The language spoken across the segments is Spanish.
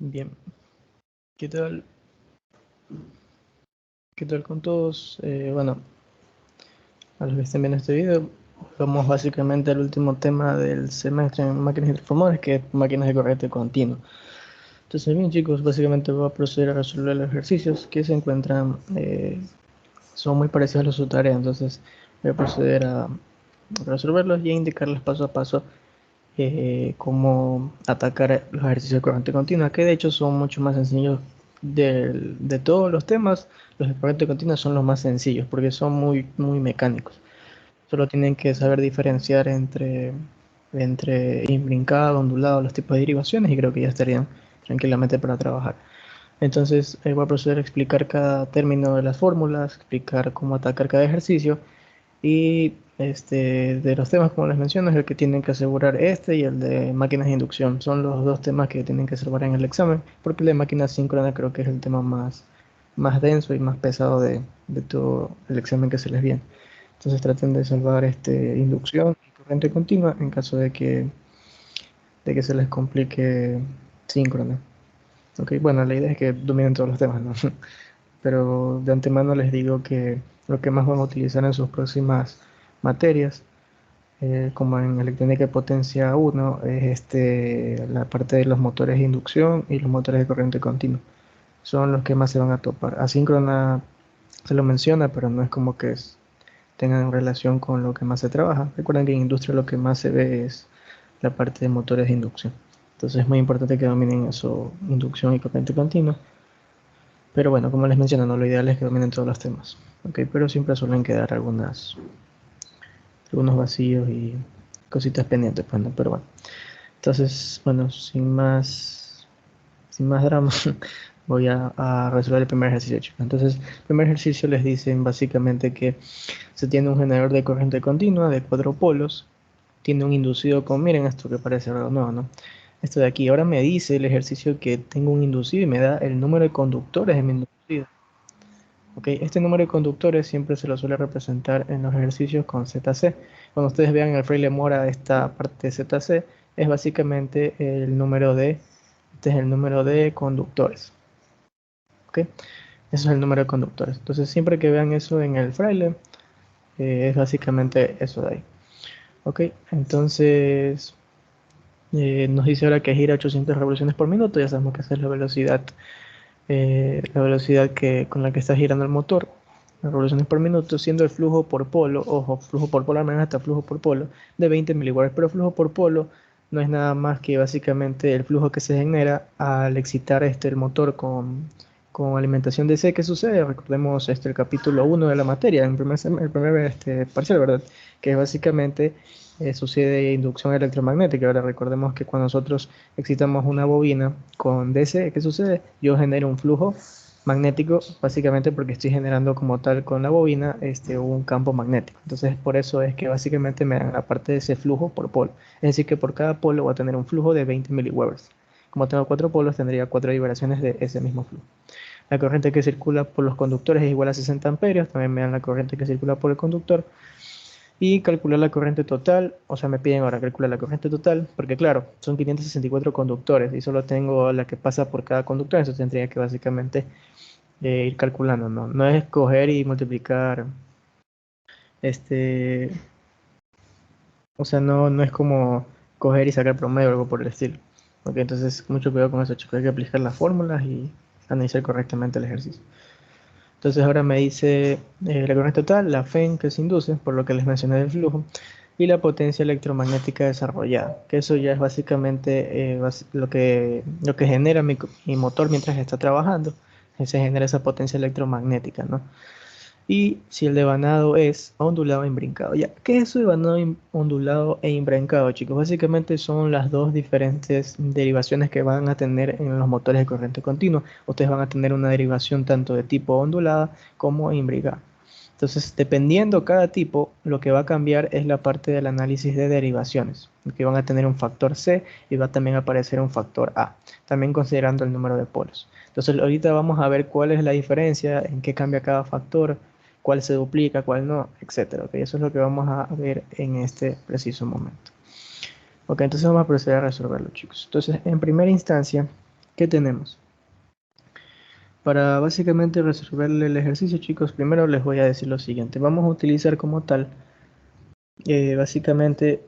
Bien, ¿qué tal? ¿Qué tal con todos? Bueno, a los que estén viendo este video, vamos básicamente al último tema del semestre en máquinas y transformadores, que es máquinas de corriente continua. Entonces, bien chicos, básicamente voy a proceder a resolver los ejercicios que se encuentran, son muy parecidos a su tarea, entonces voy a proceder a resolverlos y a indicarles paso a paso cómo atacar los ejercicios de corriente continua, que de hecho son mucho más sencillos de todos los temas. Los de corriente continua son los más sencillos porque son muy mecánicos. Solo tienen que saber diferenciar entre imbrincado, ondulado, los tipos de derivaciones y creo que ya estarían tranquilamente para trabajar. Entonces voy a proceder a explicar cada término de las fórmulas, explicar cómo atacar cada ejercicio y de los temas, como les menciono, es el que tienen que asegurar este y el de máquinas de inducción. Son los dos temas que tienen que asegurar en el examen, porque el de máquinas síncronas creo que es el tema más denso y más pesado de todo el examen que se les viene. Entonces traten de salvar inducción y corriente continua en caso de que se les complique síncrona. Ok, bueno, la idea es que dominen todos los temas, ¿no? Pero de antemano les digo que lo que más van a utilizar en sus próximas materias, como en electrónica de potencia 1, es la parte de los motores de inducción y los motores de corriente continua. Son los que más se van a topar. Asíncrona se lo menciona, pero no es como que tengan relación con lo que más se trabaja. Recuerden que en industria lo que más se ve es la parte de motores de inducción. Entonces es muy importante que dominen eso, inducción y corriente continua. Pero bueno, como les menciono, no, lo ideal es que dominen todos los temas. Okay, pero siempre suelen quedar algunos vacíos y cositas pendientes, pues, ¿no? Pero bueno. Entonces, bueno, sin más drama, voy a resolver el primer ejercicio, chicos. Entonces, el primer ejercicio les dicen básicamente que se tiene un generador de corriente continua de 4 polos, tiene un inducido con, miren esto que parece algo nuevo, ¿no? Esto de aquí, ahora me dice el ejercicio que tengo un inducido y me da el número de conductores de mi inducido. Okay, este número de conductores siempre se lo suele representar en los ejercicios con ZC. Cuando ustedes vean el Fraile Mora, esta parte de ZC es básicamente este es el número de conductores. Okay, eso es el número de conductores. Entonces siempre que vean eso en el Fraile, es básicamente eso de ahí. Ok, entonces nos dice ahora que gira 800 revoluciones por minuto. Ya sabemos que esa es la velocidad con la que está girando el motor, las revoluciones por minuto, siendo el flujo por polo, ojo, flujo por polo, al menos hasta flujo por polo, de 20 miliwatts, pero flujo por polo no es nada más que básicamente el flujo que se genera al excitar el motor con alimentación DC. ¿Qué sucede? Recordemos el capítulo 1 de la materia, el primer parcial, ¿verdad? Que básicamente sucede inducción electromagnética. Ahora recordemos que cuando nosotros excitamos una bobina con DC, ¿qué sucede? Yo genero un flujo magnético, básicamente porque estoy generando como tal con la bobina un campo magnético. Entonces, por eso es que básicamente me dan la parte de ese flujo por polo. Es decir, que por cada polo voy a tener un flujo de 20 miliwatts. Como tengo 4 polos, tendría 4 vibraciones de ese mismo flujo. La corriente que circula por los conductores es igual a 60 amperios. También me dan la corriente que circula por el conductor. Y calcular la corriente total, o sea, me piden ahora calcular la corriente total, porque claro, son 564 conductores y solo tengo la que pasa por cada conductor, entonces tendría que básicamente ir calculando, ¿no? No es coger y multiplicar, este, o sea, no es como coger y sacar promedio o algo por el estilo. Ok, entonces mucho cuidado con eso, chicos, hay que aplicar las fórmulas y analizar correctamente el ejercicio. Entonces ahora me dice la corriente total, la FEN que se induce, por lo que les mencioné del flujo, y la potencia electromagnética desarrollada, que eso ya es básicamente lo que genera mi motor mientras está trabajando, se genera esa potencia electromagnética, ¿no? Y si el devanado es ondulado e imbrincado. Ya, ¿qué es eso de devanado, ondulado e imbrincado, chicos? Básicamente son las dos diferentes derivaciones que van a tener en los motores de corriente continua. Ustedes van a tener una derivación tanto de tipo ondulada como imbricada. Entonces, dependiendo cada tipo, lo que va a cambiar es la parte del análisis de derivaciones, que van a tener un factor C y va a también aparecer un factor A, también considerando el número de polos. Entonces, ahorita vamos a ver cuál es la diferencia, en qué cambia cada factor, cuál se duplica, cuál no, etcétera. ¿Okay? Eso es lo que vamos a ver en este preciso momento. Ok, entonces vamos a proceder a resolverlo, chicos. Entonces, en primera instancia, ¿Qué tenemos? Para básicamente resolver el ejercicio, chicos, primero les voy a decir lo siguiente. Vamos a utilizar como tal, básicamente,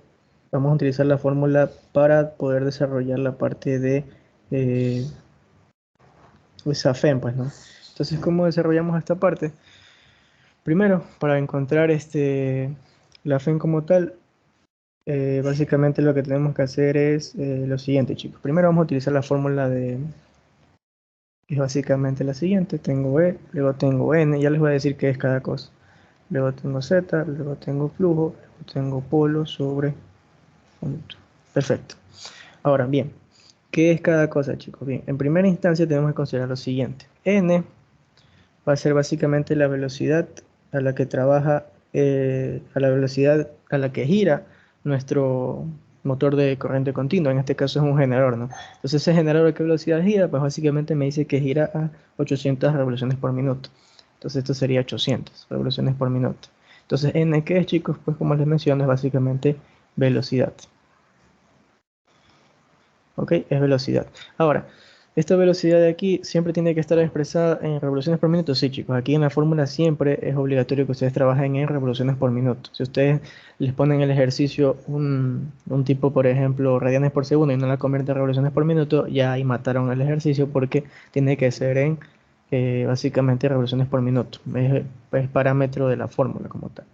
vamos a utilizar la fórmula para poder desarrollar la parte de eh, esa FEM, pues, ¿no? Entonces, ¿cómo desarrollamos esta parte? Primero, para encontrar la FEM como tal, básicamente lo que tenemos que hacer es lo siguiente, chicos. Primero vamos a utilizar la fórmula que es básicamente la siguiente. Tengo E, luego tengo N, ya les voy a decir qué es cada cosa. Luego tengo Z, luego tengo flujo, luego tengo polo sobre punto. Perfecto. Ahora, bien, ¿qué es cada cosa, chicos? Bien, en primera instancia tenemos que considerar lo siguiente. N va a ser básicamente la velocidad a la que trabaja, a la velocidad a la que gira nuestro motor de corriente continua. En este caso es un generador, ¿no? Entonces ese generador a qué velocidad gira, pues básicamente me dice que gira a 800 revoluciones por minuto. Entonces esto sería 800 revoluciones por minuto. Entonces N, ¿qué es, chicos? Pues como les menciono, es básicamente velocidad. ¿Ok? Es velocidad. Ahora, esta velocidad de aquí siempre tiene que estar expresada en revoluciones por minuto. Sí, chicos, aquí en la fórmula siempre es obligatorio que ustedes trabajen en revoluciones por minuto. Si ustedes les ponen el ejercicio un tipo, por ejemplo, radianes por segundo y no la convierten en revoluciones por minuto, ya ahí mataron el ejercicio porque tiene que ser en básicamente revoluciones por minuto. Es parámetro de la fórmula como tal.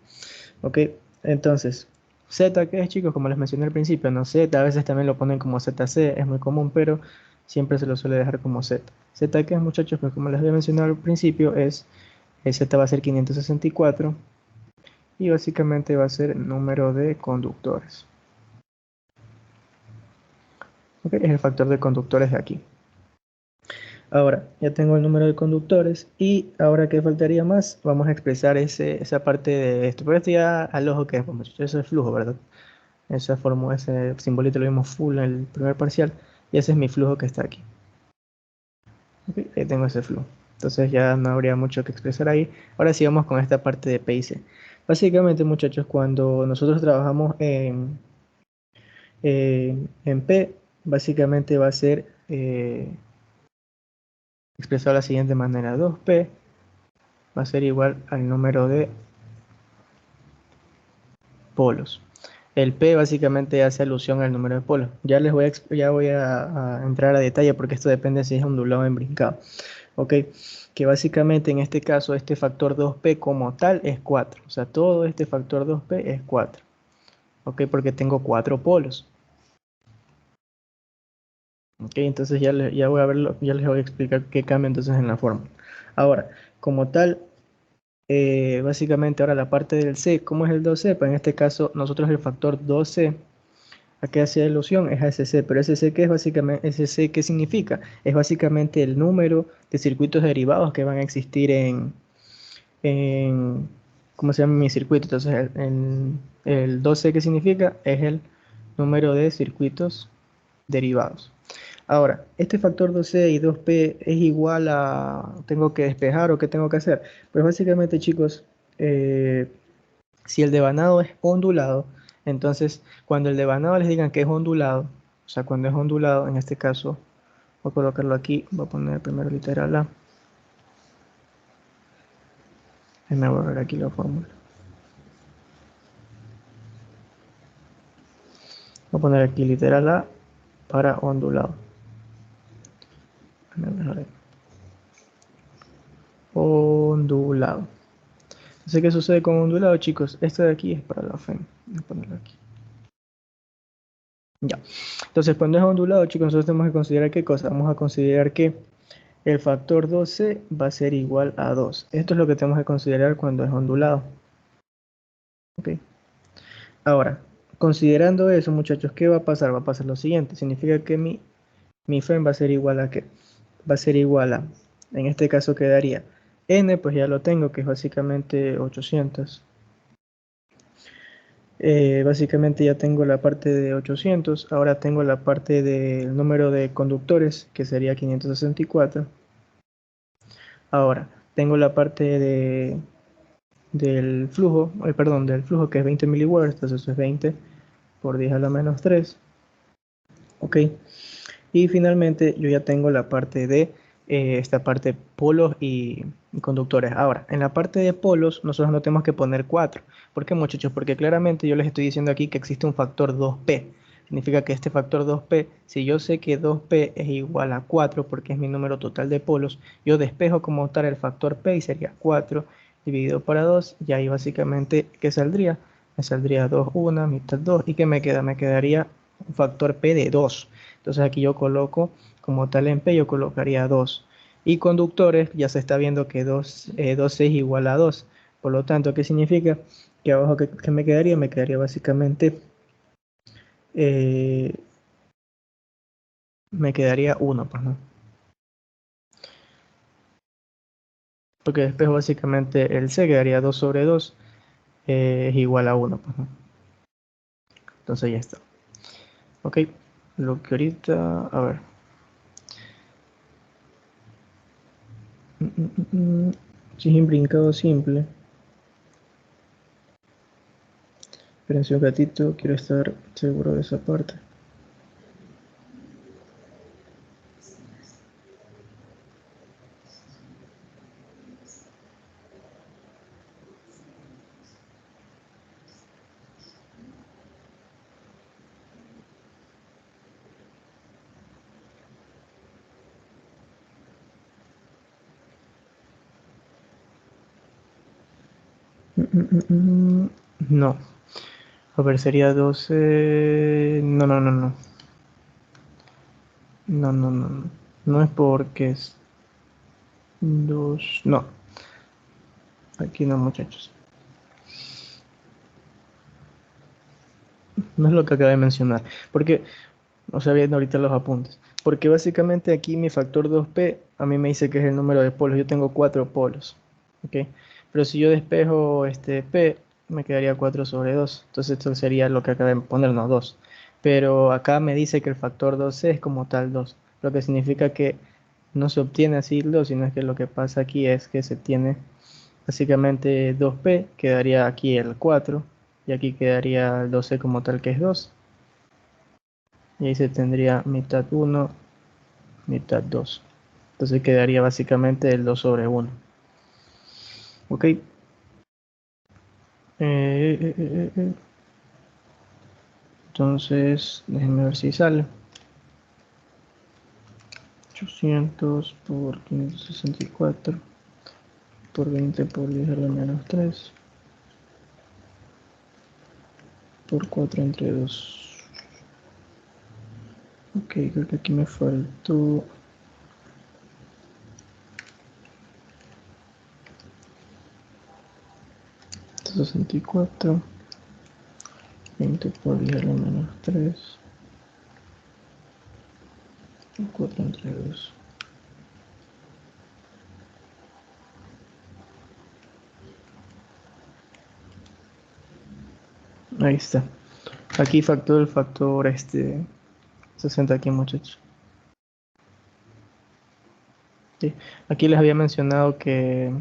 ¿Ok? Entonces, Z, ¿qué es, chicos? Como les mencioné al principio, no Z, a veces también lo ponen como ZC, es muy común, pero siempre se lo suele dejar como Z. Z, ¿qué es, muchachos? Pues como les había mencionado al principio, Z va a ser 564 y básicamente va a ser el número de conductores. ¿Ok? Es el factor de conductores de aquí. Ahora, ya tengo el número de conductores y ahora, ¿qué faltaría más? Vamos a expresar esa parte de esto. Pero esto ya al ojo que es, pues, muchachos, eso es flujo, ¿verdad? Esa fórmula, ese simbolito lo vimos full en el primer parcial. Y ese es mi flujo que está aquí. ¿Ok? Ahí tengo ese flujo. Entonces ya no habría mucho que expresar ahí. Ahora sí vamos con esta parte de P y C. Básicamente, muchachos, cuando nosotros trabajamos en P, básicamente va a ser expresado de la siguiente manera. 2P va a ser igual al número de polos. El P básicamente hace alusión al número de polos. Ya voy a entrar a detalle porque esto depende si es ondulado o embrincado. ¿Ok? Que básicamente en este caso este factor 2P como tal es 4. O sea, todo este factor 2P es 4. ¿Ok? Porque tengo 4 polos. ¿Ok? Entonces ya voy a verlo, ya les voy a explicar qué cambia entonces en la fórmula. Ahora, como tal, básicamente ahora la parte del C, ¿cómo es el 2C? Pues en este caso nosotros el factor 2C, ¿a qué hace alusión? Es a ese C, pero ese C, ¿qué es básicamente? Ese C, ¿qué significa? Es básicamente el número de circuitos derivados que van a existir en ¿cómo se llama mi circuito? Entonces el 12, ¿qué significa? Es el número de circuitos derivados. Ahora, este factor 2C y 2P es igual a, ¿tengo que despejar o qué tengo que hacer? Pues básicamente, chicos, si el devanado es ondulado, entonces cuando el devanado les digan que es ondulado, o sea, cuando es ondulado, en este caso, voy a colocarlo aquí, voy a poner primero literal A, déjenme borrar aquí la fórmula. Voy a poner aquí literal A para ondulado. Ondulado. Entonces, ¿qué sucede con ondulado, chicos? Esto de aquí es para la FEM. Voy a ponerlo aquí. Ya. Entonces, cuando es ondulado, chicos, nosotros tenemos que considerar qué cosa. Vamos a considerar que el factor 12 va a ser igual a 2. Esto es lo que tenemos que considerar cuando es ondulado. ¿Ok? Ahora, considerando eso, muchachos, ¿qué va a pasar? Va a pasar lo siguiente. Significa que mi FEM va a ser igual a ¿qué? Va a ser igual a, en este caso quedaría N, pues ya lo tengo, que es básicamente 800. Básicamente ya tengo la parte de 800, ahora tengo la parte del número de conductores, que sería 564. Ahora, tengo la parte del flujo, perdón, del flujo que es 20 miliwatts, entonces eso es 20 por 10 a la menos 3. Ok, Y finalmente yo ya tengo la parte de esta parte polos y conductores. Ahora, en la parte de polos nosotros no tenemos que poner 4. ¿Por qué, muchachos? Porque claramente yo les estoy diciendo aquí que existe un factor 2p. Significa que este factor 2p, si yo sé que 2p es igual a 4 porque es mi número total de polos, yo despejo como tal el factor p y sería 4 dividido para 2. Y ahí básicamente, ¿qué saldría? Me saldría 2, 1, mitad 2. ¿Y qué me queda? Me quedaría un factor p de 2. Entonces aquí yo coloco como tal en P, yo colocaría 2. Y conductores, ya se está viendo que 2 es igual a 2. Por lo tanto, ¿qué significa? Que abajo, ¿qué me quedaría? Me quedaría básicamente, eh, me quedaría 1, pues, ¿no? Porque después básicamente el C quedaría 2 sobre 2, es igual a 1, pues, ¿no? Entonces ya está. Ok, lo que ahorita, a ver. Si es un brincado simple. Espérense un gatito, quiero estar seguro de esa parte. No. A ver, sería 12. No, no, no, no. No, no, no, no. No es porque es 2. No, aquí no, muchachos. No es lo que acabé de mencionar. Porque, o sea, viendo ahorita los apuntes. Porque básicamente aquí mi factor 2p a mí me dice que es el número de polos. Yo tengo 4 polos. ¿Ok? Pero si yo despejo este p, me quedaría 4 sobre 2. Entonces esto sería lo que acabé de ponernos 2. Pero acá me dice que el factor 2c es como tal 2. Lo que significa que no se obtiene así el 2, sino es que lo que pasa aquí es que se tiene básicamente 2p, quedaría aquí el 4, y aquí quedaría el 12 como tal que es 2, y ahí se tendría mitad 1, mitad 2. Entonces quedaría básicamente el 2 sobre 1. Ok. Entonces, déjenme ver si sale. 800 por 564 por 20 por 10 a la menos 3 por 4 entre 2. Ok, creo que aquí me faltó 64, 20 por 10 a la menos 3, 4 entre 2. Ahí está. Aquí factor el factor 60 aquí, muchachos. Sí. Aquí les había mencionado que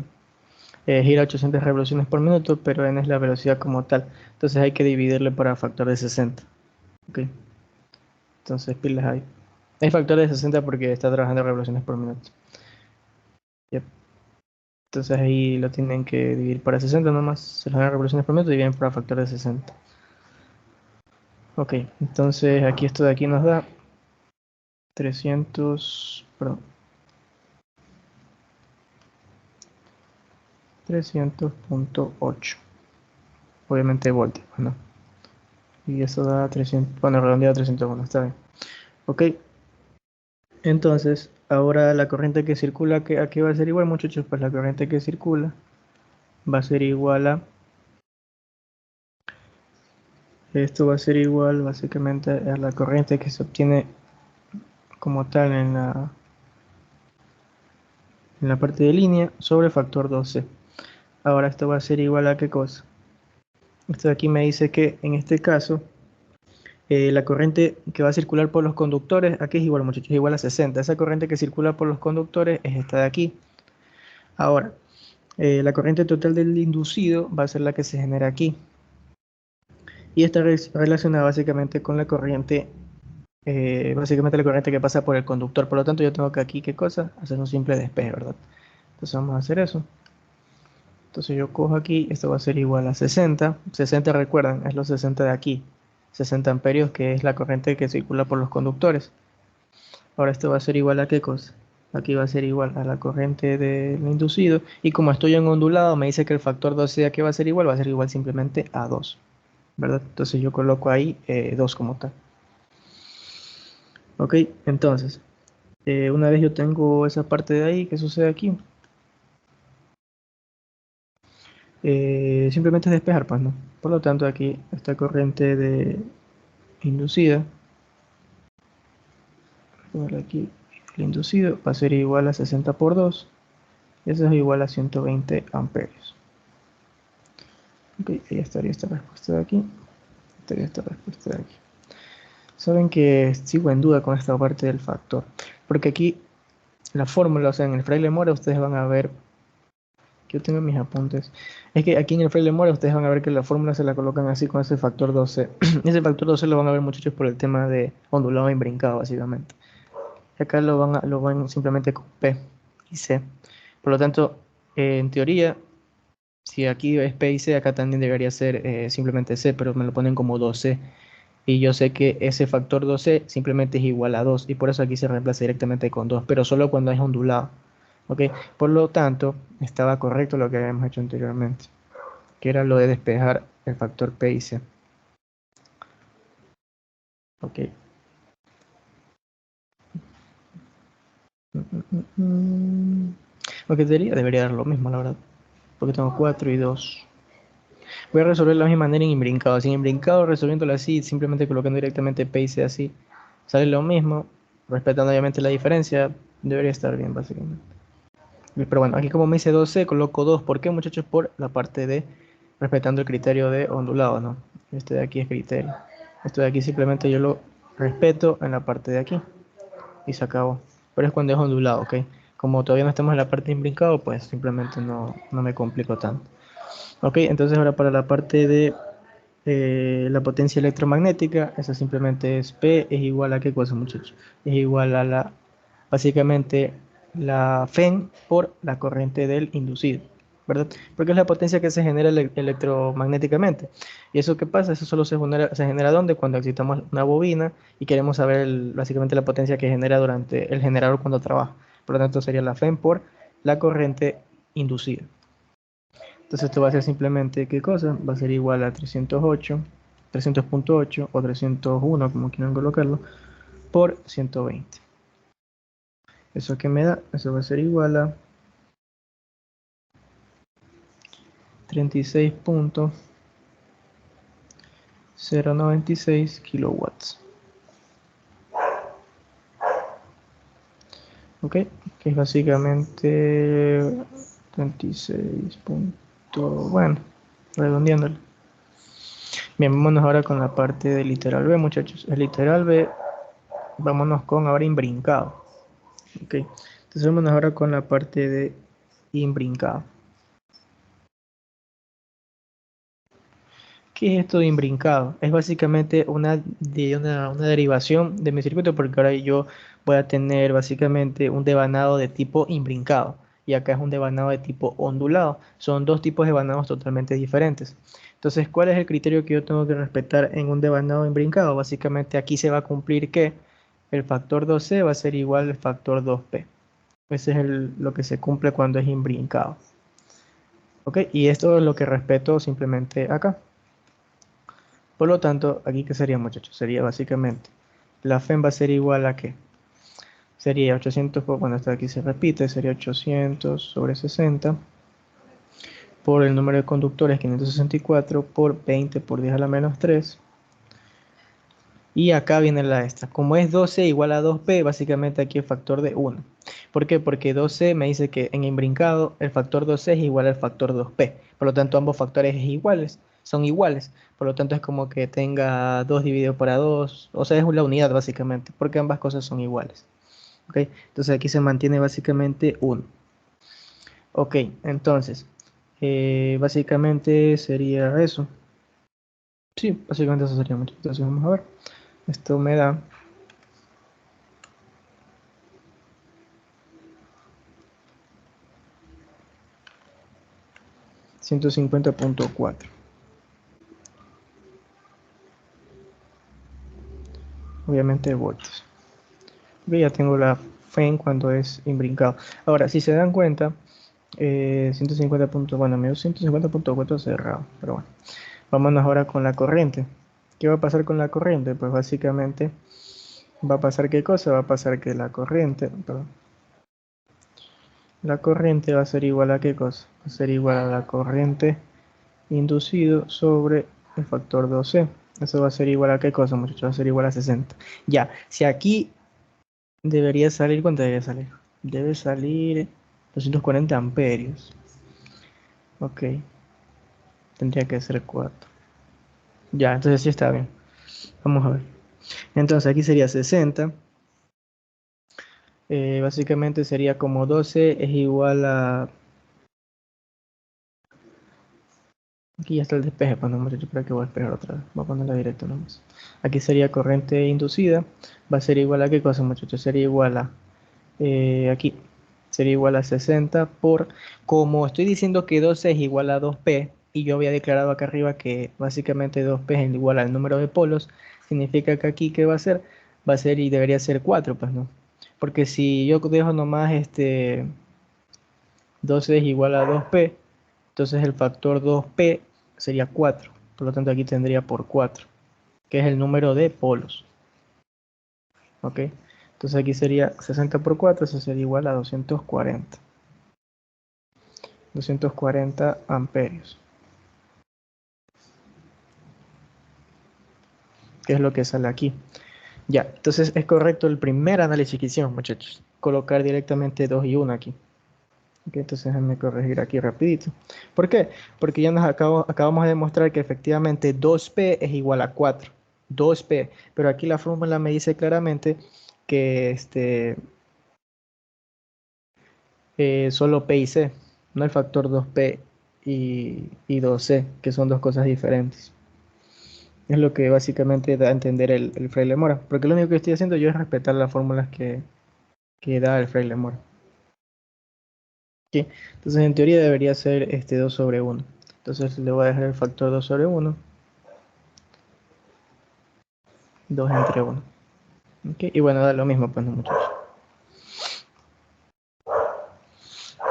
gira 800 revoluciones por minuto, pero n es la velocidad como tal. Entonces hay que dividirle para factor de 60. Ok. Entonces pilas ahí. Es factor de 60 porque está trabajando revoluciones por minuto. Yep. Entonces ahí lo tienen que dividir para 60 nomás. Se las dan revoluciones por minuto y dividen para factor de 60. Ok, entonces aquí esto de aquí nos da 300, perdón, 300.8. Obviamente voltios, ¿no? Y eso da 300, bueno, redondeado a 301, está bien. Ok, entonces, ahora la corriente que circula, ¿a qué va a ser igual, muchachos? Pues la corriente que circula va a ser igual a, esto va a ser igual básicamente a la corriente que se obtiene como tal en la parte de línea sobre factor 12. Ahora esto va a ser igual a qué cosa. Esto de aquí me dice que en este caso la corriente que va a circular por los conductores, aquí es igual, muchachos, es igual a 60. Esa corriente que circula por los conductores es esta de aquí. Ahora, la corriente total del inducido va a ser la que se genera aquí. Y está relacionada básicamente con la corriente básicamente la corriente que pasa por el conductor. Por lo tanto, yo tengo que aquí, ¿qué cosa? Hacer un simple despeje, ¿verdad? Entonces vamos a hacer eso. Entonces yo cojo aquí, esto va a ser igual a 60. 60, recuerdan, es los 60 de aquí. 60 amperios, que es la corriente que circula por los conductores. Ahora esto va a ser igual a ¿qué cosa? Aquí va a ser igual a la corriente del inducido. Y como estoy en ondulado, me dice que el factor 12 aquí va a ser igual simplemente a 2. ¿Verdad? Entonces yo coloco ahí 2 como tal. Ok, entonces, una vez yo tengo esa parte de ahí, ¿qué sucede aquí? Simplemente es despejar, pues no. Por lo tanto, aquí esta corriente de inducida, aquí el inducido va a ser igual a 60 por 2, y eso es igual a 120 amperios. Ok, ahí estaría esta respuesta de aquí, estaría esta respuesta de aquí. Saben que sigo en duda con esta parte del factor, porque aquí la fórmula, o sea, en el Fraile Mora ustedes van a ver, que yo tengo mis apuntes, es que aquí en el Fraile Mora ustedes van a ver que la fórmula se la colocan así con ese factor 12. Ese factor 12 lo van a ver, muchachos, por el tema de ondulado y brincado, básicamente. Y acá lo van simplemente con P y C. Por lo tanto, en teoría, si aquí es P y C, acá también debería ser simplemente C, pero me lo ponen como 2C. Y yo sé que ese factor 2C simplemente es igual a 2, y por eso aquí se reemplaza directamente con 2, pero solo cuando es ondulado. ¿Ok? Por lo tanto, estaba correcto lo que habíamos hecho anteriormente, que era lo de despejar el factor P y C. ¿Ok? Lo que debería dar lo mismo, la verdad, porque tengo 4 y 2. Voy a resolver de la misma manera en imbrincado. Sin imbrincado, resolviéndolo así, simplemente colocando directamente P y C así, sale lo mismo, respetando obviamente la diferencia, debería estar bien, básicamente. Pero bueno, aquí como me dice 12, coloco 2. ¿Por qué, muchachos? Por la parte de respetando el criterio de ondulado, ¿no? Este de aquí es criterio. Esto de aquí simplemente yo lo respeto en la parte de aquí y se acabó. Pero es cuando es ondulado, ¿ok? Como todavía no estamos en la parte de imbrincado, pues simplemente no me complico tanto. Ok, entonces ahora para la parte de la potencia electromagnética, esa simplemente es P es igual a ¿qué cosa, muchachos? Es igual a básicamente, la FEN por la corriente del inducido, ¿verdad? Porque es la potencia que se genera electromagnéticamente. ¿Y eso qué pasa? Eso solo se genera ¿dónde? Cuando excitamos una bobina y queremos saber básicamente la potencia que genera durante el generador cuando trabaja. Por lo tanto, sería la FEN por la corriente inducida. Entonces esto va a ser simplemente, ¿qué cosa? Va a ser igual a 308, 300.8 o 301, como quieran colocarlo, por 120. ¿Eso qué me da? Eso va a ser igual a 36.096 kilowatts. ¿Ok? Que es básicamente 36 bueno, redondeándolo. Bien, vámonos ahora con la parte del literal B, muchachos. El literal B, vámonos con ahora imbrincado. Ok, entonces vámonos ahora con la parte de imbrincado. ¿Qué es esto de imbrincado? Es básicamente una derivación de mi circuito, porque ahora yo voy a tener básicamente un devanado de tipo imbrincado y acá es un devanado de tipo ondulado. Son dos tipos de devanados totalmente diferentes. Entonces, ¿cuál es el criterio que yo tengo que respetar en un devanado imbrincado? Básicamente aquí se va a cumplir que el factor 2C va a ser igual al factor 2P. Ese es lo que se cumple cuando es imbrincado. ¿Ok? Y esto es lo que respeto simplemente acá. Por lo tanto, aquí ¿qué sería, muchachos? Sería básicamente, la FEM va a ser igual a ¿qué? Sería 800, bueno, esto de aquí se repite, sería 800 sobre 60 por el número de conductores 564 por 20 por 10 a la menos 3. Y acá viene la extra. Como es 12 igual a 2p, básicamente aquí el factor de 1. ¿Por qué? Porque 12 me dice que en imbrincado el factor 12 es igual al factor 2p. Por lo tanto, ambos factores son iguales. Por lo tanto, es como que tenga 2 dividido por 2. O sea, es la unidad básicamente, porque ambas cosas son iguales. ¿Ok? Entonces aquí se mantiene básicamente 1. Ok, entonces, básicamente sería eso. Sí, básicamente eso sería mucho. Entonces vamos a ver. Esto me da 150.4. Obviamente voltios. Yo ya tengo la FEN cuando es imbrincado. Ahora, si se dan cuenta, 150 puntos, bueno, me dio 150.4 cerrado, pero bueno. Vámonos ahora con la corriente. ¿Qué va a pasar con la corriente? Pues básicamente va a pasar ¿qué cosa? Va a pasar que la corriente, perdón, la corriente va a ser igual a ¿qué cosa? Va a ser igual a la corriente inducido sobre el factor 2C. Eso va a ser igual a ¿qué cosa, muchachos? Va a ser igual a 60. Ya, si aquí debería salir, ¿cuánto debería salir? Debe salir 240 amperios. Ok, tendría que ser 4. Ya, entonces sí está bien. Vamos a ver. Entonces aquí sería 60. Básicamente sería como 12 es igual a... Aquí ya está el despeje, pues no, muchachos, para que voy a despejar otra vez. Voy a ponerla directo nomás. Aquí sería corriente inducida. Va a ser igual a ¿qué cosa, muchachos? Sería igual a... aquí. Sería igual a 60 por... Como estoy diciendo que 12 es igual a 2P, y yo había declarado acá arriba que básicamente 2P es igual al número de polos, significa que aquí, ¿qué va a ser? Va a ser y debería ser 4, pues no. Porque si yo dejo nomás 12 es igual a 2P, entonces el factor 2P sería 4. Por lo tanto, aquí tendría por 4, que es el número de polos. ¿Ok? Entonces aquí sería 60 por 4, eso sería igual a 240. 240 amperios. Que es lo que sale aquí. Ya, entonces es correcto el primer análisis que hicimos, muchachos. Colocar directamente 2 y 1 aquí. Ok, entonces déjenme corregir aquí rapidito. ¿Por qué? Porque ya acabamos de demostrar que efectivamente 2P es igual a 4. 2P. Pero aquí la fórmula me dice claramente que solo P y C, no el factor 2P y 2C, que son dos cosas diferentes. Es lo que básicamente da a entender el fraile Mora. Porque lo único que estoy haciendo yo es respetar las fórmulas que da el fraile Mora. ¿Sí? Entonces en teoría debería ser 2 sobre 1. Entonces le voy a dejar el factor 2 sobre 1. 2 entre 1. ¿Okay? Y bueno, da lo mismo, pues no, muchachos.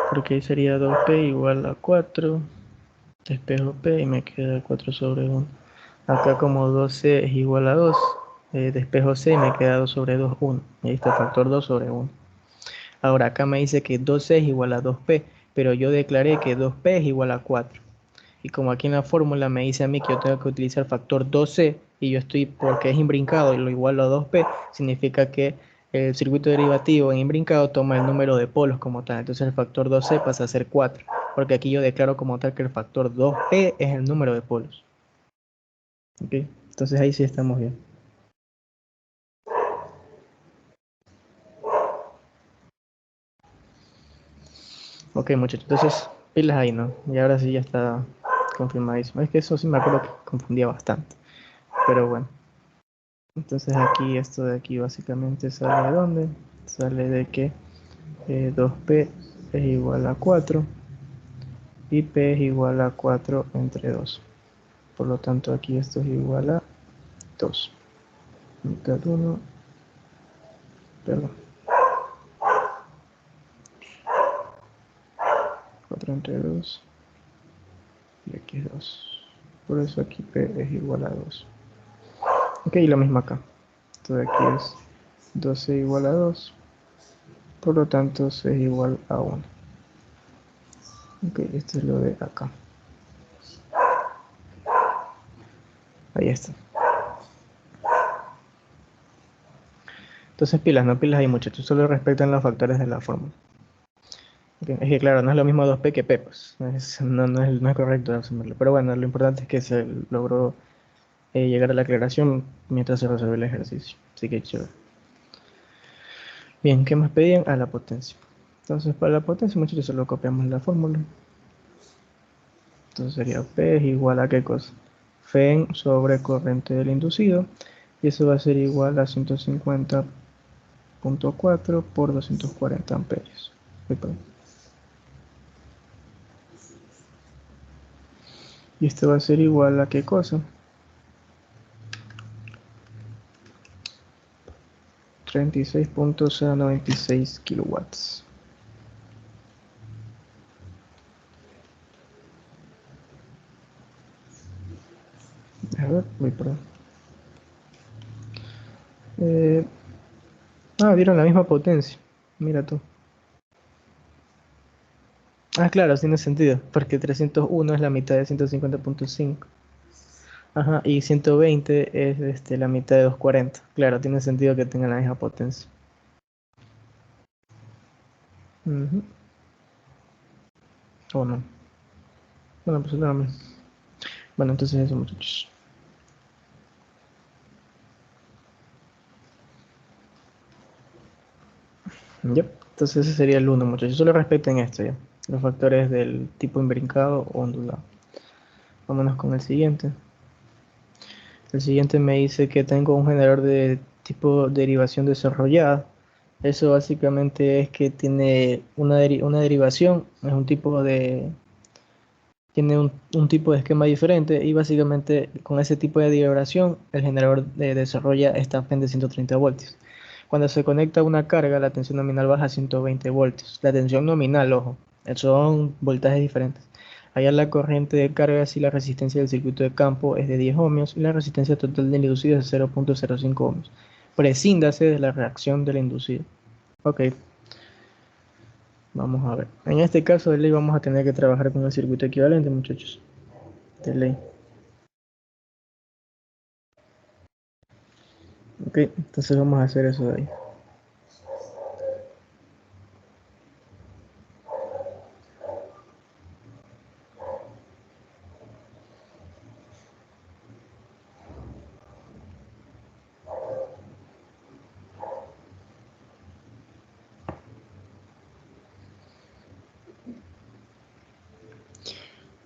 Porque ahí sería 2P igual a 4. Despejo P y me queda 4 sobre 1. Acá como 2C es igual a 2. Despejo C y me queda 2 sobre 2, 1. Y ahí está el factor 2 sobre 1. Ahora acá me dice que 2C es igual a 2P, pero yo declaré que 2P es igual a 4. Y como aquí en la fórmula me dice a mí que yo tengo que utilizar factor 2C y yo estoy porque es imbrincado y lo igualo a 2P, significa que el circuito derivativo en imbrincado toma el número de polos como tal. Entonces el factor 2C pasa a ser 4, porque aquí yo declaro como tal que el factor 2P es el número de polos. ¿Ok? Entonces ahí sí estamos bien. Ok, muchachos, entonces pilas ahí, ¿no? Y ahora sí ya está confirmadísimo. Es que eso sí me acuerdo que confundía bastante, pero bueno. Entonces aquí esto de aquí básicamente sale de dónde? Sale de que 2P es igual a 4 y P es igual a 4 entre 2. Por lo tanto aquí esto es igual a 2. Mitad 1, perdón, 4 entre 2 y aquí es 2. Por eso aquí P es igual a 2. Ok, y lo mismo acá. Esto de aquí es 12 igual a 2. Por lo tanto C es igual a 1. Ok, esto es lo de acá. Ahí está. Entonces pilas, no pilas ahí muchachos, solo respetan los factores de la fórmula. Okay. Es que claro, no es lo mismo 2P que P, pues. No es correcto asumirlo. Pero bueno, lo importante es que se logró llegar a la aclaración mientras se resolvió el ejercicio. Así que chévere. Bien, ¿qué más pedían? A la potencia. Entonces para la potencia muchachos solo copiamos la fórmula. Entonces sería P es igual a ¿qué cosa? Fen sobre corriente del inducido. Y eso va a ser igual a 150.4 por 240 amperios. Y esto va a ser igual a qué cosa. 36.096 kilowatts. A ver, voy perdón. Dieron la misma potencia. Mira tú. Claro, tiene sentido, porque 301 es la mitad de 150.5. Ajá, y 120 es la mitad de 240. Claro, tiene sentido que tengan la misma potencia. Ujú. ¿O no? Bueno, pues nada más. Bueno, entonces eso, muchachos. Yep. Entonces ese sería el uno, muchachos. Solo respeten esto ya. Los factores del tipo imbrincado o ondulado. Vámonos con el siguiente. El siguiente me dice que tengo un generador de tipo derivación desarrollada. Eso básicamente es que tiene una derivación, es un tipo de, tiene un tipo de esquema diferente y básicamente con ese tipo de derivación el generador desarrolla esta FEN de 130 voltios. Cuando se conecta una carga, la tensión nominal baja a 120 voltios. La tensión nominal, ojo, son voltajes diferentes. Allá la corriente de carga si la resistencia del circuito de campo es de 10 ohmios y la resistencia total del inducido es de 0.05 ohmios. Prescíndase de la reacción del inducido. Ok, vamos a ver. En este caso de ley vamos a tener que trabajar con el circuito equivalente, muchachos. De ley. Ok, entonces vamos a hacer eso de ahí.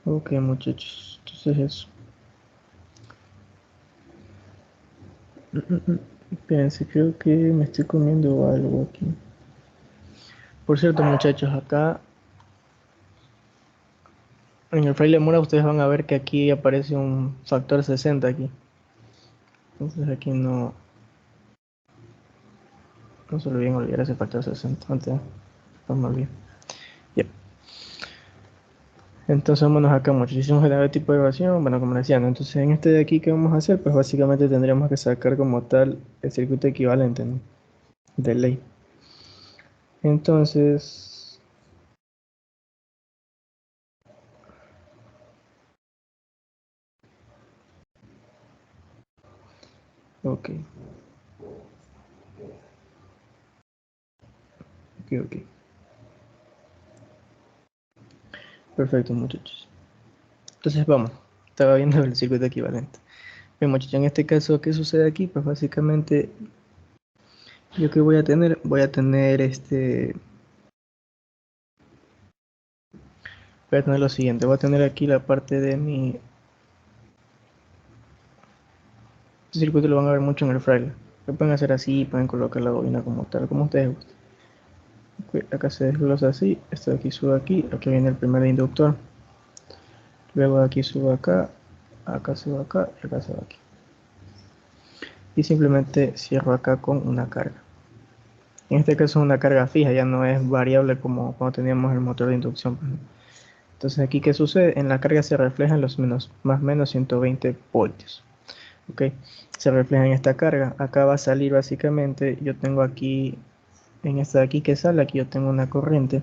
Ok, muchachos. Entonces eso. Espérense, creo que me estoy comiendo algo aquí. Por cierto, muchachos, acá en el Fraile Mora ustedes van a ver que aquí aparece un factor 60 aquí. Entonces aquí no se olviden olvidar ese factor 60. Antes no me olviden. Yep. Entonces vámonos acá, muchachos. Hicimos el tipo de ecuación, bueno, como decía, ¿no? Entonces en este de aquí, ¿qué vamos a hacer? Pues básicamente tendríamos que sacar como tal el circuito equivalente, ¿no? De ley. Entonces, ok, ok. Perfecto, muchachos. Entonces vamos, estaba viendo el circuito equivalente. Bien, muchachos, en este caso, ¿qué sucede aquí? Pues básicamente, yo que voy a tener voy a tener lo siguiente, voy a tener aquí la parte de mi este circuito, lo van a ver mucho en el frailer. Lo pueden hacer así, pueden colocar la bobina como tal, como ustedes gusten. Ok, acá se desglosa así, esto de aquí sube aquí viene el primer inductor. Luego de aquí sube acá sube acá y acá sube aquí. Y simplemente cierro acá con una carga. En este caso es una carga fija, ya no es variable como cuando teníamos el motor de inducción. Entonces aquí, ¿qué sucede? En la carga se reflejan los más o menos 120 voltios. ¿Ok? Se refleja en esta carga. Acá va a salir básicamente, yo tengo aquí, en esta de aquí que sale, aquí yo tengo una corriente,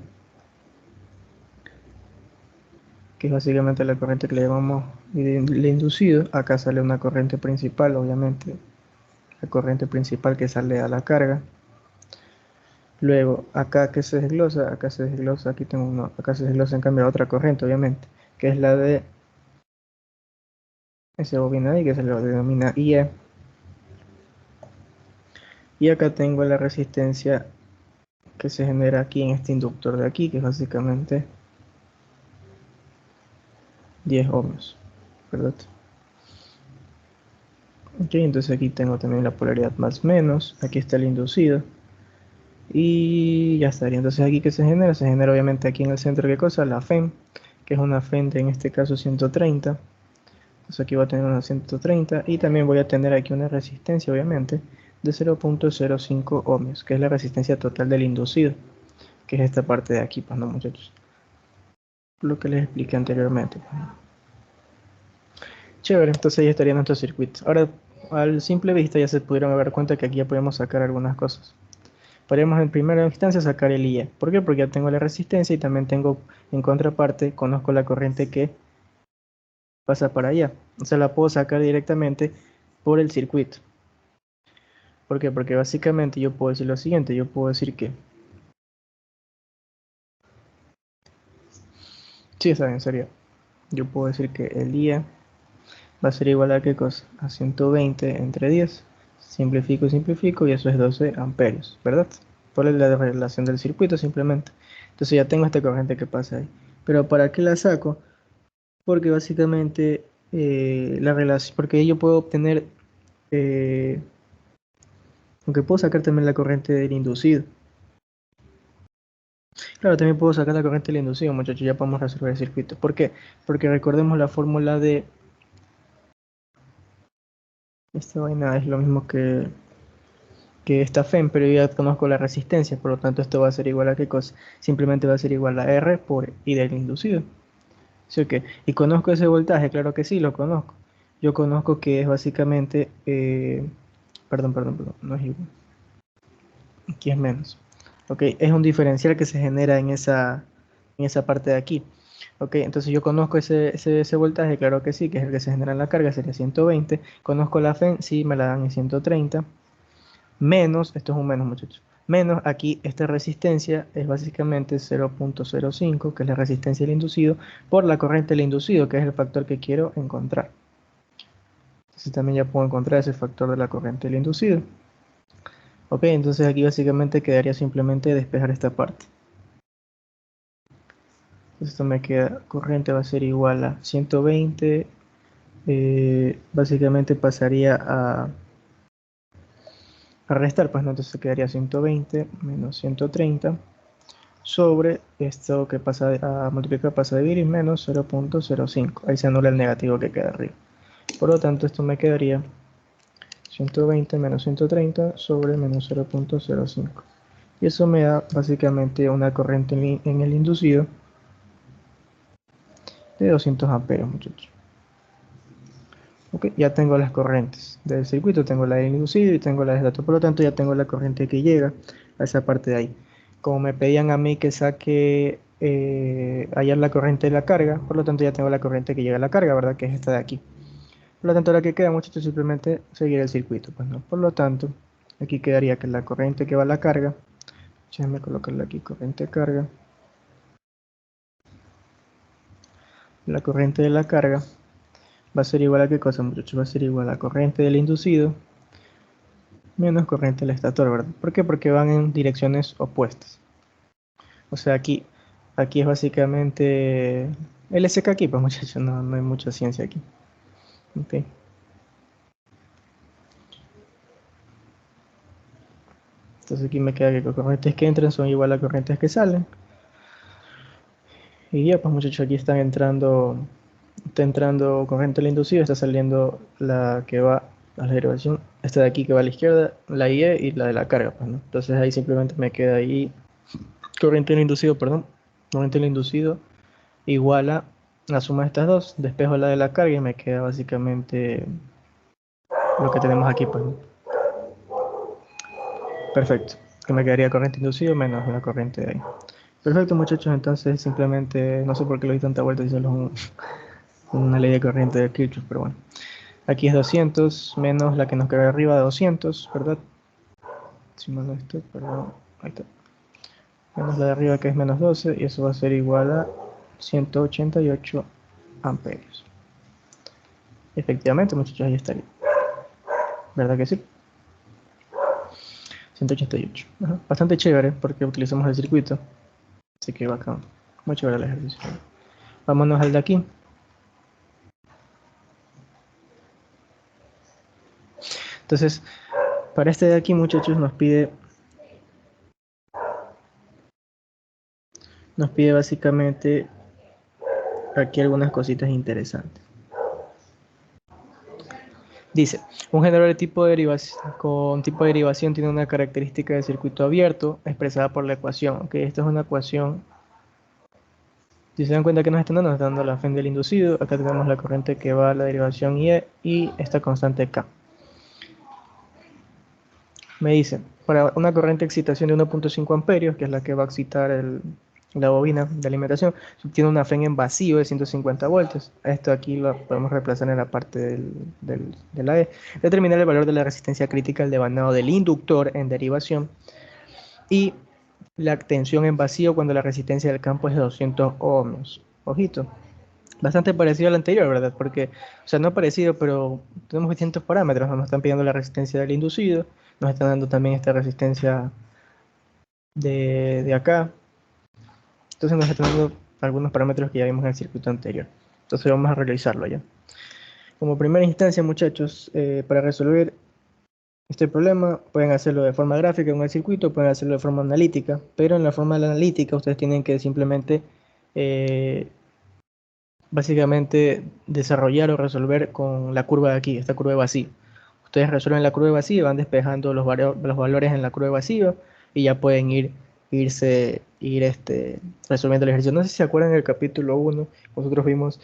que es básicamente la corriente que le llamamos el inducido. Acá sale una corriente principal, obviamente, la corriente principal que sale a la carga. Luego, acá que se desglosa, acá se desglosa, aquí tengo uno, acá se desglosa en cambio la otra corriente, obviamente, que es la de ese bobina ahí, que se lo denomina IE. Y acá tengo la resistencia que se genera aquí en este inductor de aquí, que es básicamente 10 ohmios, ¿verdad? Ok, entonces aquí tengo también la polaridad más menos, aquí está el inducido, y ya estaría. Entonces aquí que se genera obviamente aquí en el centro, ¿qué cosa? La FEM, que es una FEM de en este caso 130. Entonces aquí voy a tener unos 130 y también voy a tener aquí una resistencia, obviamente, de 0.05 ohmios, que es la resistencia total del inducido, que es esta parte de aquí, pues no, muchachos. Lo que les expliqué anteriormente. Chévere, entonces ya estaría nuestro circuito. Ahora, al simple vista ya se pudieron dar cuenta que aquí ya podemos sacar algunas cosas. Podríamos en primera instancia sacar el IA. ¿Por qué? Porque ya tengo la resistencia y también tengo en contraparte, conozco la corriente que pasa para allá. O sea, la puedo sacar directamente por el circuito. ¿Por qué? Porque básicamente yo puedo decir lo siguiente, yo puedo decir que, sí, está bien, en serio, yo puedo decir que el IA va a ser igual a qué cosa, a 120 entre 10, simplifico, simplifico y eso es 12 amperios, ¿verdad? Por la relación del circuito simplemente. Entonces ya tengo esta corriente que pasa ahí. Pero ¿para qué la saco? Porque básicamente la relación, porque yo puedo obtener, eh, aunque puedo sacar también la corriente del inducido. Claro, también puedo sacar la corriente del inducido, muchachos, ya podemos resolver el circuito. ¿Por qué? Porque recordemos la fórmula de esta vaina es lo mismo que esta FEM, pero yo ya conozco la resistencia, por lo tanto esto va a ser igual a qué cosa, simplemente va a ser igual a R por I del inducido. ¿Sí o qué? ¿Y conozco ese voltaje? Claro que sí, lo conozco. Yo conozco que es básicamente, perdón, no es igual, aquí es menos. Ok, es un diferencial que se genera en esa parte de aquí. Ok, entonces yo conozco ese voltaje, claro que sí, que es el que se genera en la carga, sería 120. Conozco la FEM, sí, me la dan en 130. Menos, esto es un menos, muchachos. Menos aquí esta resistencia es básicamente 0.05, que es la resistencia del inducido, por la corriente del inducido, que es el factor que quiero encontrar. Entonces también ya puedo encontrar ese factor de la corriente del inducido. Ok, entonces aquí básicamente quedaría simplemente despejar esta parte. Entonces esto me queda, corriente va a ser igual a 120, básicamente pasaría a restar, pues no, entonces quedaría 120 menos 130 sobre esto que pasa a multiplicar, pasa a dividir, menos 0.05. Ahí se anula el negativo que queda arriba. Por lo tanto, esto me quedaría 120 menos 130 sobre menos 0.05. Y eso me da básicamente una corriente en el inducido de 200 amperios, muchachos. Ok, ya tengo las corrientes del circuito, tengo la del inducido y tengo la del dato. Por lo tanto, ya tengo la corriente que llega a esa parte de ahí. Como me pedían a mí que saque hallar la corriente de la carga, por lo tanto ya tengo la corriente que llega a la carga, ¿verdad? Que es esta de aquí. Por lo tanto, ahora que queda, muchachos, simplemente seguir el circuito, pues no. Por lo tanto, aquí quedaría que la corriente que va a la carga, déjenme colocarle aquí, corriente de carga, la corriente de la carga va a ser igual a qué cosa, muchachos, va a ser igual a la corriente del inducido menos corriente del estator, ¿verdad? ¿Por qué? Porque van en direcciones opuestas. O sea, aquí es básicamente el SK aquí, pues muchachos, no hay mucha ciencia aquí. Ok. Entonces aquí me queda que las corrientes que entran son igual a corrientes que salen. Y ya, pues muchachos, aquí está entrando corriente al inducido, está saliendo la que va a la derivación, esta de aquí que va a la izquierda, la IE y la de la carga, pues, ¿no? Entonces ahí simplemente me queda ahí corriente al inducido, perdón, corriente al inducido igual a la suma de estas dos, despejo la de la carga y me queda básicamente lo que tenemos aquí, pues, ¿no? Perfecto, que me quedaría corriente inducido menos la corriente de ahí. Perfecto, muchachos, entonces simplemente, no sé por qué lo di tanta vuelta y solo es una ley de corriente de Kirchhoff, pero bueno. Aquí es 200 menos la que nos queda arriba de 200, ¿verdad? Si no esto, perdón, ahí está. Menos la de arriba que es menos 12 y eso va a ser igual a 188 amperios. Efectivamente, muchachos, ahí estaría. ¿Verdad que sí? 188. Ajá. Bastante chévere porque utilizamos el circuito. Así que bacán. Muy chévere el ejercicio. Vámonos al de aquí. Entonces, para este de aquí, muchachos, nos pide básicamente aquí algunas cositas interesantes. Dice, un generador de tipo de derivación, con tipo de derivación tiene una característica de circuito abierto expresada por la ecuación. Ok, esta es una ecuación. Si se dan cuenta que nos está dando la fe del inducido. Acá tenemos la corriente que va a la derivación IE y esta constante K. Me dice, para una corriente de excitación de 1.5 amperios, que es la que va a excitar la bobina de alimentación, tiene una fe en vacío de 150 voltios. Esto aquí lo podemos reemplazar en la parte de la E. Determinar el valor de la resistencia crítica al devanado del inductor en derivación y la tensión en vacío cuando la resistencia del campo es de 200 ohmios. Ojito, bastante parecido al anterior, ¿verdad? Porque, o sea, no parecido, pero tenemos distintos parámetros. Nos están pidiendo la resistencia del inducido, nos están dando también esta resistencia de acá. Entonces nos están dando algunos parámetros que ya vimos en el circuito anterior. Entonces vamos a realizarlo ya. Como primera instancia, muchachos, para resolver este problema pueden hacerlo de forma gráfica en el circuito, pueden hacerlo de forma analítica, pero en la forma analítica ustedes tienen que simplemente eh, básicamente desarrollar o resolver con la curva de aquí, esta curva de vacío. Ustedes resuelven la curva de vacío, van despejando los valores en la curva de vacío y ya pueden resolviendo el ejercicio. No sé si se acuerdan del capítulo 1, nosotros vimos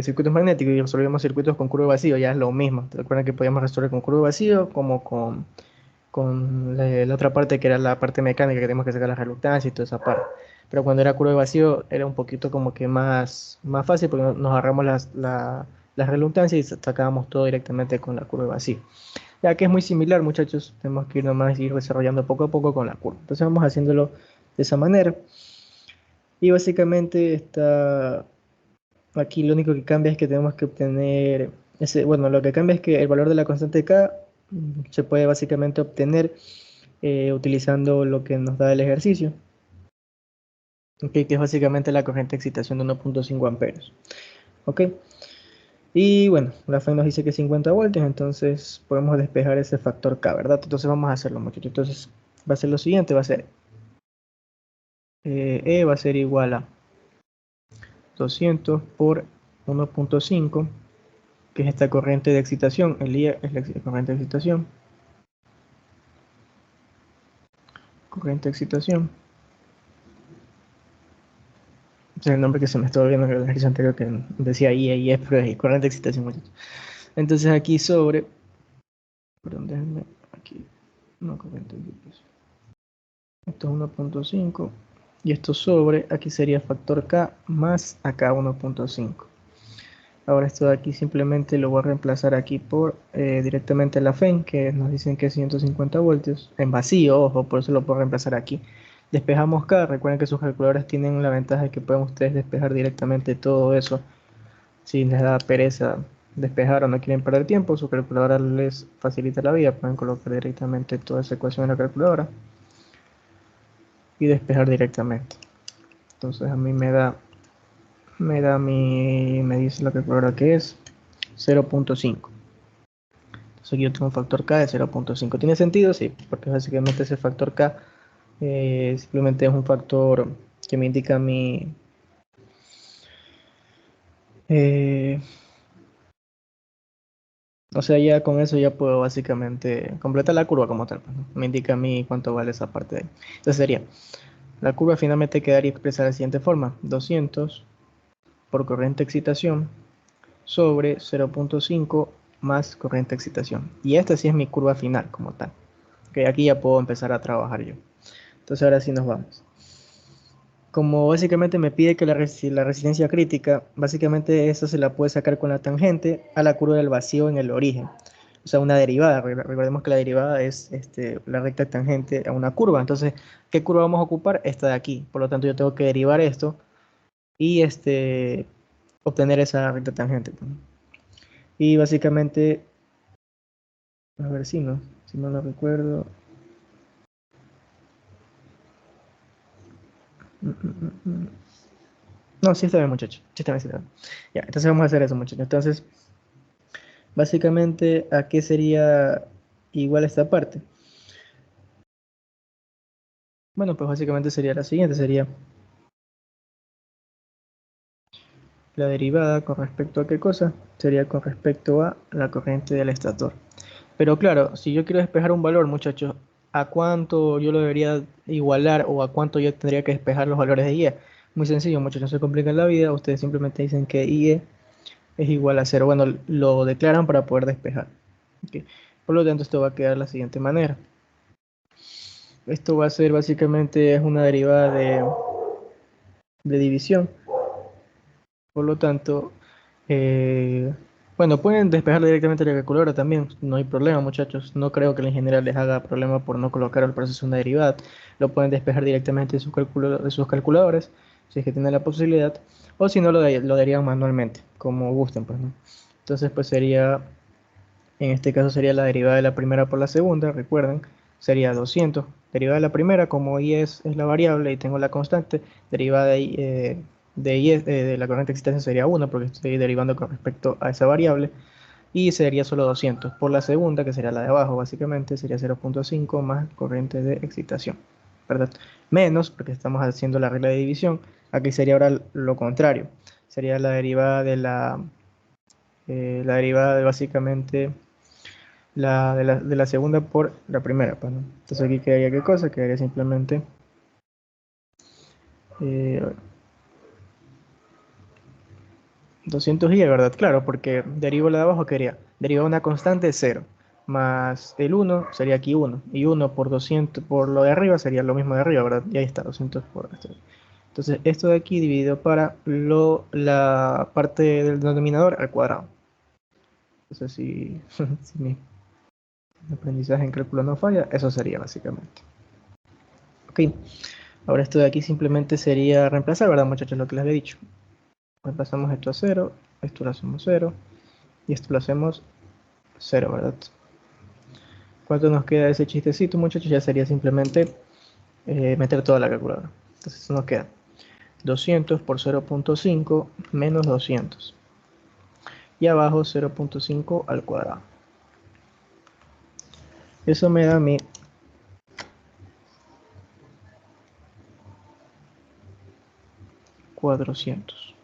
circuitos magnéticos y resolvimos circuitos con curva de vacío, ya es lo mismo. ¿Se acuerdan que podíamos resolver con curva de vacío como con la otra parte que era la parte mecánica que tenemos que sacar la reluctancia y toda esa parte? Pero cuando era curva de vacío era un poquito como que más fácil porque nos agarramos las reluctancias y sacábamos todo directamente con la curva de vacío. Ya que es muy similar, muchachos, tenemos que ir nomás ir desarrollando poco a poco con la curva. Entonces vamos haciéndolo de esa manera. Y básicamente está aquí lo único que cambia es que tenemos que obtener bueno, lo que cambia es que el valor de la constante K se puede básicamente obtener utilizando lo que nos da el ejercicio, okay, que es básicamente la corriente de excitación de 1.5 amperios. ¿Ok? Y bueno, la FEN nos dice que 50 voltios, entonces podemos despejar ese factor K, ¿verdad? Entonces vamos a hacerlo, muchachos. Entonces va a ser lo siguiente, va a ser E va a ser igual a 200 por 1.5, que es esta corriente de excitación. El I es la corriente de excitación. Corriente de excitación. Ese es el nombre que se me estaba viendo en el ejercicio anterior que decía I, y es, pero es corriente de excitación, muchachos. Entonces aquí sobre, perdón, déjenme aquí, no, corriente de excitación. Esto es 1.5 y esto sobre, aquí sería factor K más acá 1.5. Ahora esto de aquí simplemente lo voy a reemplazar aquí por directamente la FEN, que nos dicen que es 150 voltios, en vacío, ojo, por eso lo puedo reemplazar aquí. Despejamos K, recuerden que sus calculadoras tienen la ventaja de que pueden ustedes despejar directamente todo eso. Si les da pereza despejar o no quieren perder tiempo, su calculadora les facilita la vida, pueden colocar directamente toda esa ecuación en la calculadora y despejar directamente. Entonces a mí me dice la calculadora que es 0.5. Entonces aquí yo tengo un factor K de 0.5. ¿Tiene sentido? Sí, porque básicamente ese factor K simplemente es un factor que me indica eh, o sea, ya con eso ya puedo básicamente completar la curva como tal, pues, ¿no? Me indica a mí cuánto vale esa parte de ahí. Entonces sería, la curva finalmente quedaría expresada de la siguiente forma: 200 por corriente de excitación sobre 0.5 más corriente de excitación. Y esta sí es mi curva final como tal. Okay, aquí ya puedo empezar a trabajar yo. Entonces ahora sí nos vamos. Como básicamente me pide que la resistencia crítica, básicamente esa se la puede sacar con la tangente a la curva del vacío en el origen. O sea, una derivada. Recordemos que la derivada es la recta tangente a una curva. Entonces, ¿qué curva vamos a ocupar? Esta de aquí. Por lo tanto, yo tengo que derivar esto y obtener esa recta tangente. Y básicamente, a ver si no lo recuerdo. No, sí está bien, muchachos. Sí está bien, sí está bien. Ya, entonces vamos a hacer eso, muchachos. Entonces, básicamente, ¿a qué sería igual esta parte? Bueno, pues básicamente sería la siguiente, sería La derivada con respecto a qué cosa sería con respecto a la corriente del estator. Pero claro, si yo quiero despejar un valor, muchachos, ¿a cuánto yo lo debería igualar o a cuánto yo tendría que despejar los valores de IE? Muy sencillo, muchachos, no se complican la vida. Ustedes simplemente dicen que IE es igual a cero. Bueno, lo declaran para poder despejar. ¿Ok? Por lo tanto, esto va a quedar de la siguiente manera. Esto va a ser básicamente es una derivada de división. Por lo tanto, bueno, pueden despejarlo directamente de la calculadora también, no hay problema, muchachos. No creo que la ingeniera les haga problema por no colocar el proceso una derivada. Lo pueden despejar directamente de sus calculadores, si es que tienen la posibilidad, o si no, lo darían manualmente, como gusten, pues, ¿no? Entonces, pues sería, en este caso sería la derivada de la primera por la segunda, recuerden, sería 200. Derivada de la primera, como y es la variable y tengo la constante, derivada de y de la corriente de excitación sería 1 porque estoy derivando con respecto a esa variable y sería solo 200. Por la segunda, que sería la de abajo, básicamente sería 0.5 más corriente de excitación, ¿verdad? Menos, porque estamos haciendo la regla de división, aquí sería ahora lo contrario, sería la derivada la derivada de básicamente de la segunda por la primera, pues, ¿no? Entonces aquí quedaría qué cosa, quedaría simplemente eh, 200 y, ¿verdad? Claro, porque derivo la de abajo quería, deriva una constante cero, más el 1 sería aquí 1, y 1 por 200 por lo de arriba sería lo mismo de arriba, ¿verdad? Y ahí está, 200 por esto. Entonces esto de aquí dividido para la parte del denominador al cuadrado. Entonces si mi aprendizaje en cálculo no falla, eso sería básicamente. Ok, ahora esto de aquí simplemente sería reemplazar, ¿verdad, muchachos? Lo que les había dicho. Reemplazamos esto a cero, esto lo hacemos cero, y esto lo hacemos cero, ¿verdad? ¿Cuánto nos queda de ese chistecito, muchachos? Ya sería simplemente meter toda la calculadora. Entonces nos queda 200 por 0.5 menos 200. Y abajo 0.5 al cuadrado. Eso me da mi 400.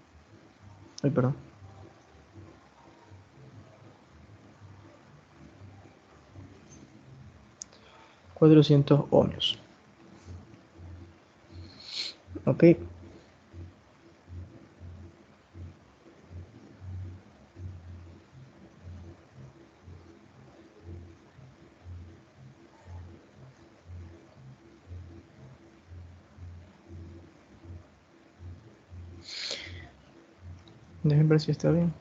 Ay, perdón. 400 ohmios. Ok. Déjenme ver si está bien.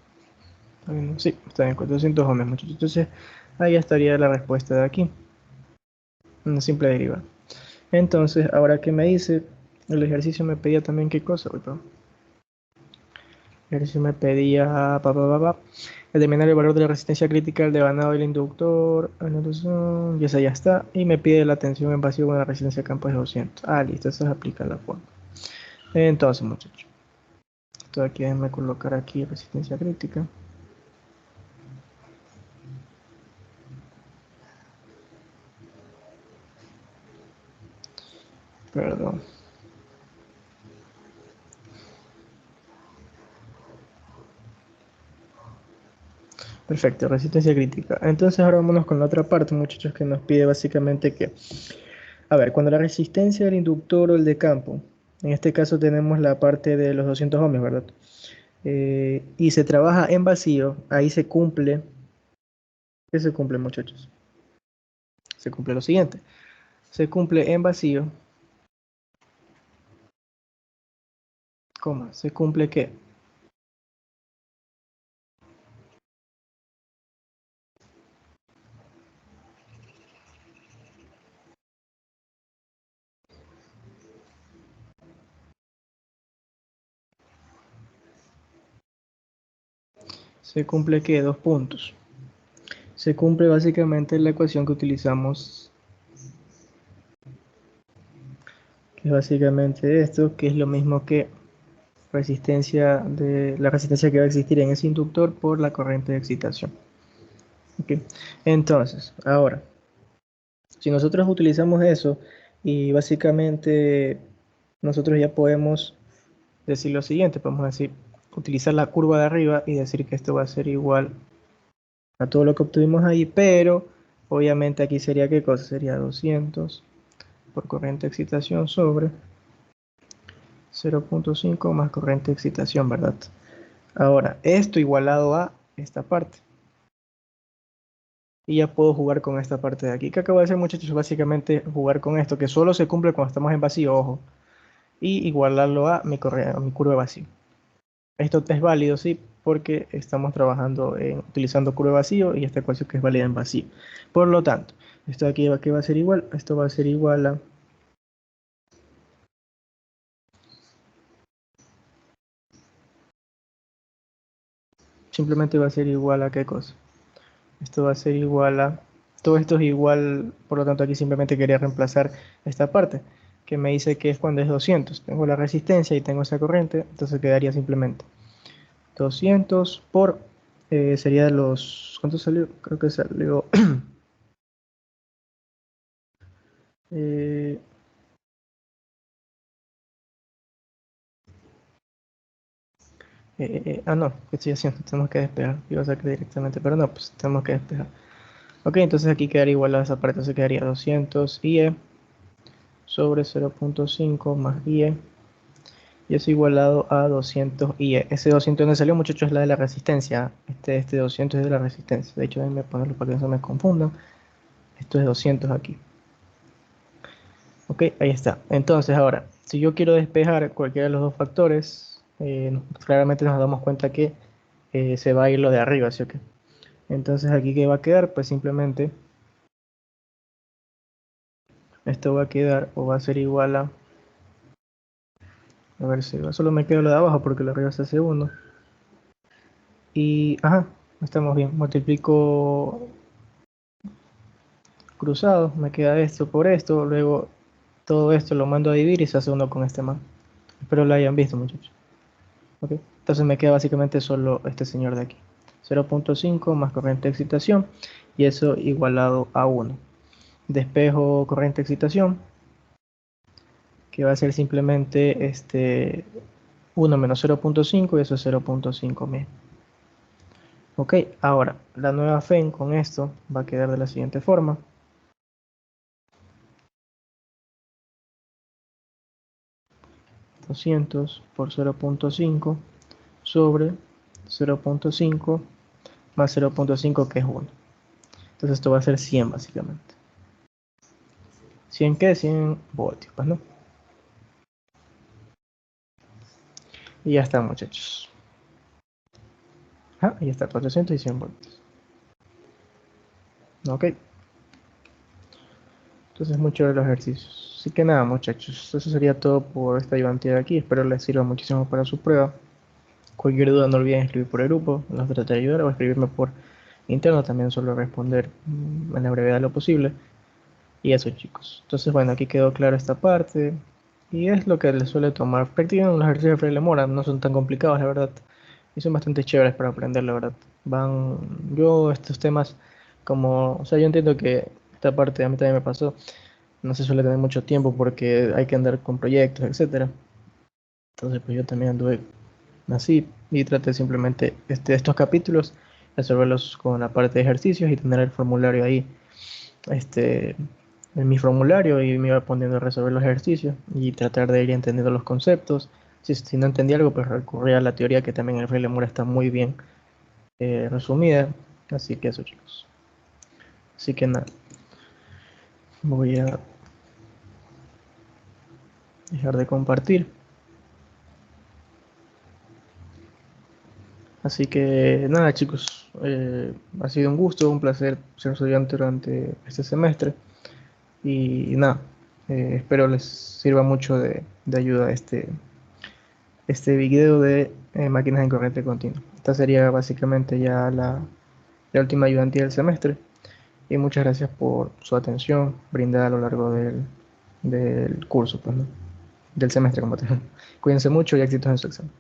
¿Está bien? Sí, está bien. 400 ohmios, muchachos. Entonces ahí estaría la respuesta de aquí. Una simple derivada. Entonces, ahora que me dice, el ejercicio me pedía también qué cosa. Uy, perdón. El ejercicio me pedía determinar el valor de la resistencia crítica del devanado del inductor. Y esa ya está. Y me pide la tensión en vacío con la resistencia de campo de 200. Ah, listo, eso se aplica la forma. Entonces, muchachos, esto de aquí déjenme colocar aquí resistencia crítica. Perdón. Perfecto, resistencia crítica. Entonces ahora vámonos con la otra parte, muchachos, que nos pide básicamente que, a ver, cuando la resistencia del inductor o el de campo, en este caso tenemos la parte de los 200 ohmios, ¿verdad? Y se trabaja en vacío, ahí se cumple, ¿qué se cumple, muchachos? Se cumple lo siguiente, se cumple en vacío, coma, se cumple ¿qué? Se cumple ¿qué? Dos puntos. Se cumple básicamente la ecuación que utilizamos, que es básicamente esto, que es lo mismo que la resistencia que va a existir en ese inductor por la corriente de excitación. ¿Okay? Entonces, ahora, si nosotros utilizamos eso y básicamente nosotros ya podemos decir lo siguiente, podemos decir utilizar la curva de arriba y decir que esto va a ser igual a todo lo que obtuvimos ahí, pero obviamente aquí sería ¿qué cosa? Sería 200 por corriente de excitación sobre 0.5 más corriente de excitación, ¿verdad? Ahora, esto igualado a esta parte. Y ya puedo jugar con esta parte de aquí. ¿Qué acabo de hacer, muchachos? Básicamente jugar con esto, que solo se cumple cuando estamos en vacío, ojo. Y igualarlo a a mi curva de vacío. Esto es válido, sí, porque estamos trabajando utilizando curva de vacío y esta ecuación que es válida en vacío. Por lo tanto, esto de aquí ¿qué va a ser igual? Esto va a ser igual a... Simplemente va a ser igual a ¿qué cosa? Esto va a ser igual a... Todo esto es igual, por lo tanto aquí simplemente quería reemplazar esta parte, que me dice que es cuando es 200. Tengo la resistencia y tengo esa corriente, entonces quedaría simplemente 200 por... sería los... ¿Cuánto salió? Creo que salió... eh, no, ¿qué estoy haciendo? Tenemos que despejar. Iba a sacar directamente, pero no, pues tenemos que despejar. Ok, entonces aquí quedaría igual a esa parte, entonces quedaría 200 IE sobre 0.5 más IE, y eso igualado a 200 IE. Ese 200 donde salió, muchachos, es la de la resistencia. Este 200 es de la resistencia. De hecho, déjenme ponerlo para que no se me confundan. Esto es 200 aquí. Ok, ahí está. Entonces, ahora, si yo quiero despejar cualquiera de los dos factores, claramente nos damos cuenta que se va a ir lo de arriba, ¿sí o qué? Entonces, aquí, ¿qué va a quedar? Pues simplemente esto va a quedar o va a ser igual a ver si solo me quedo lo de abajo porque lo de arriba se hace 1. Y, ajá, estamos bien. Multiplico cruzado, me queda esto por esto, luego todo esto lo mando a dividir y se hace 1 con este man. Espero lo hayan visto, muchachos. ¿Ok? Entonces me queda básicamente solo este señor de aquí. 0.5 más corriente de excitación y eso igualado a 1. Despejo corriente de excitación, que va a ser simplemente 1 menos 0.5 y eso es 0.5 mil. Ok, ahora la nueva FEN con esto va a quedar de la siguiente forma. 200 por 0.5 sobre 0.5 más 0.5 que es 1. Entonces esto va a ser 100 básicamente. ¿100 qué? 100 voltios, pues, ¿no? Y ya está, muchachos. Ah, ahí está, 400 y 100 voltios. Ok. Entonces mucho de los ejercicios. Así que nada, muchachos. Eso sería todo por esta ayudantía de aquí. Espero les sirva muchísimo para su prueba. Cualquier duda no olviden escribir por el grupo. Los trataré de ayudar o escribirme por interno. También suelo responder en la brevedad de lo posible. Y eso, chicos. Entonces, bueno, aquí quedó claro esta parte. Y es lo que les suele tomar. Prácticamente los ejercicios de Fraile Mora no son tan complicados, la verdad. Y son bastante chéveres para aprender, la verdad. Yo estos temas, como, o sea, yo entiendo que esta parte a mí también me pasó. No se suele tener mucho tiempo porque hay que andar con proyectos, etcétera. Entonces, pues yo también anduve así y traté simplemente estos capítulos, resolverlos con la parte de ejercicios y tener el formulario ahí, este, en mi formulario y me iba poniendo a resolver los ejercicios y tratar de ir entendiendo los conceptos. Si no entendía algo, pues recurría a la teoría que también en el Fraile Mura está muy bien resumida. Así que eso, chicos. Así que nada, voy a dejar de compartir. Así que nada, chicos, ha sido un gusto, un placer ser estudiante durante este semestre. Y nada, espero les sirva mucho de ayuda este video de máquinas en corriente continua. Esta sería básicamente ya la última ayudantía del semestre. Y muchas gracias por su atención brindada a lo largo del curso, pues, ¿no? Del semestre como tal. Cuídense mucho y éxitos en su examen.